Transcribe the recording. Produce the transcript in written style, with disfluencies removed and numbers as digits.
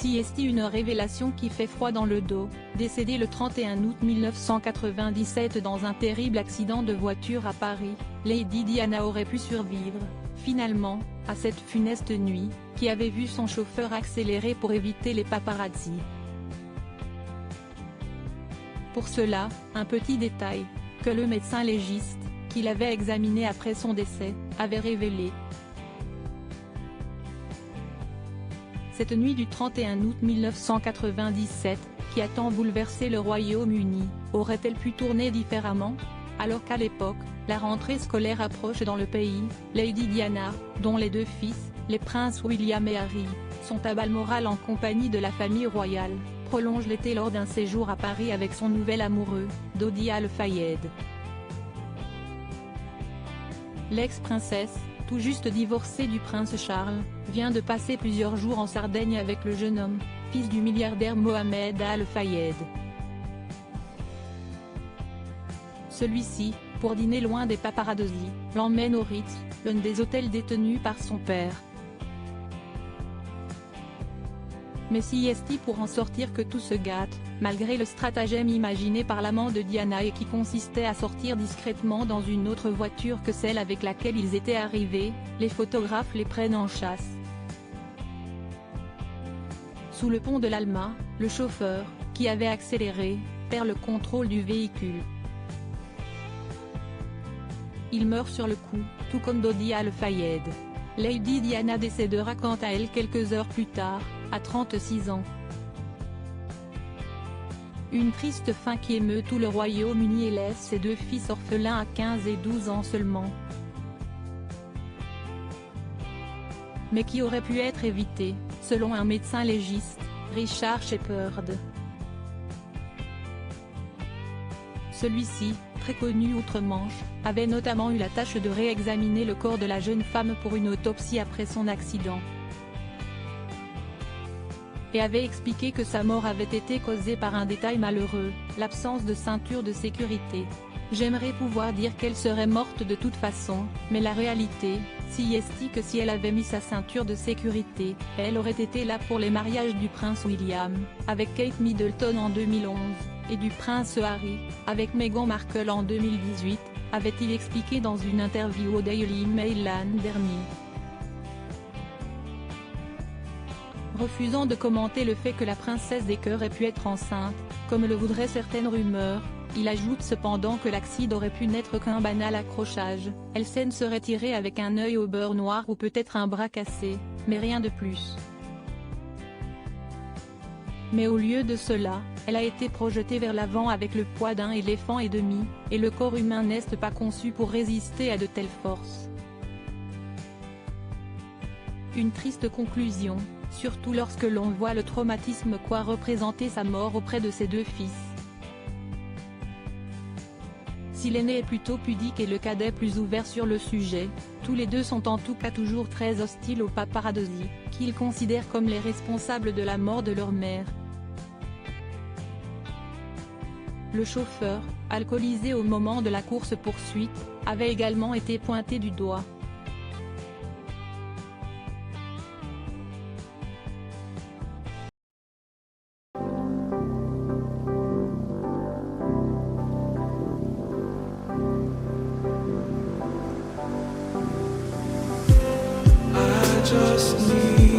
CST, une révélation qui fait froid dans le dos. Décédée le 31 août 1997 dans un terrible accident de voiture à Paris, Lady Diana aurait pu survivre, finalement, à cette funeste nuit, qui avait vu son chauffeur accélérer pour éviter les paparazzi. Pour cela, un petit détail, que le médecin légiste, qui l'avait examiné après son décès, avait révélé. Cette nuit du 31 août 1997, qui a tant bouleversé le Royaume-Uni, aurait-elle pu tourner différemment? Alors qu'à l'époque, la rentrée scolaire approche dans le pays, Lady Diana, dont les deux fils, les princes William et Harry, sont à Balmoral en compagnie de la famille royale, prolonge l'été lors d'un séjour à Paris avec son nouvel amoureux, Dodi Al-Fayed. L'ex-princesse, tout juste divorcée du prince Charles, vient de passer plusieurs jours en Sardaigne avec le jeune homme, fils du milliardaire Mohamed Al-Fayed. Celui-ci, pour dîner loin des paparazzi, l'emmène au Ritz, l'un des hôtels détenus par son père. Mais si est-il pour en sortir que tout se gâte, malgré le stratagème imaginé par l'amant de Diana et qui consistait à sortir discrètement dans une autre voiture que celle avec laquelle ils étaient arrivés, les photographes les prennent en chasse. Sous le pont de l'Alma, le chauffeur, qui avait accéléré, perd le contrôle du véhicule. Il meurt sur le coup, tout comme Dodi Al-Fayed. Lady Diana décédera quant à elle quelques heures plus tard, à 36 ans. Une triste fin qui émeut tout le Royaume-Uni et laisse ses deux fils orphelins à 15 et 12 ans seulement. Mais qui aurait pu être évitée, selon un médecin légiste, Richard Shepherd. Celui-ci, très connu outre-Manche, avait notamment eu la tâche de réexaminer le corps de la jeune femme pour une autopsie après son accident. Et avait expliqué que sa mort avait été causée par un détail malheureux, l'absence de ceinture de sécurité. J'aimerais pouvoir dire qu'elle serait morte de toute façon, mais la réalité, si est que si elle avait mis sa ceinture de sécurité, elle aurait été là pour les mariages du prince William, avec Kate Middleton en 2011, et du prince Harry, avec Meghan Markle en 2018, avait-il expliqué dans une interview au Daily Mail l'an dernier. Refusant de commenter le fait que la princesse des cœurs ait pu être enceinte, comme le voudraient certaines rumeurs, il ajoute cependant que l'accident aurait pu n'être qu'un banal accrochage, elle serait tirée avec un œil au beurre noir ou peut-être un bras cassé, mais rien de plus. Mais au lieu de cela, elle a été projetée vers l'avant avec le poids d'un éléphant et demi, et le corps humain n'est pas conçu pour résister à de telles forces. Une triste conclusion, surtout lorsque l'on voit le traumatisme qu'a représenté sa mort auprès de ses deux fils. Si l'aîné est plutôt pudique et le cadet plus ouvert sur le sujet, tous les deux sont en tout cas toujours très hostiles aux paparazzi, qu'ils considèrent comme les responsables de la mort de leur mère. Le chauffeur, alcoolisé au moment de la course-poursuite, avait également été pointé du doigt. Just need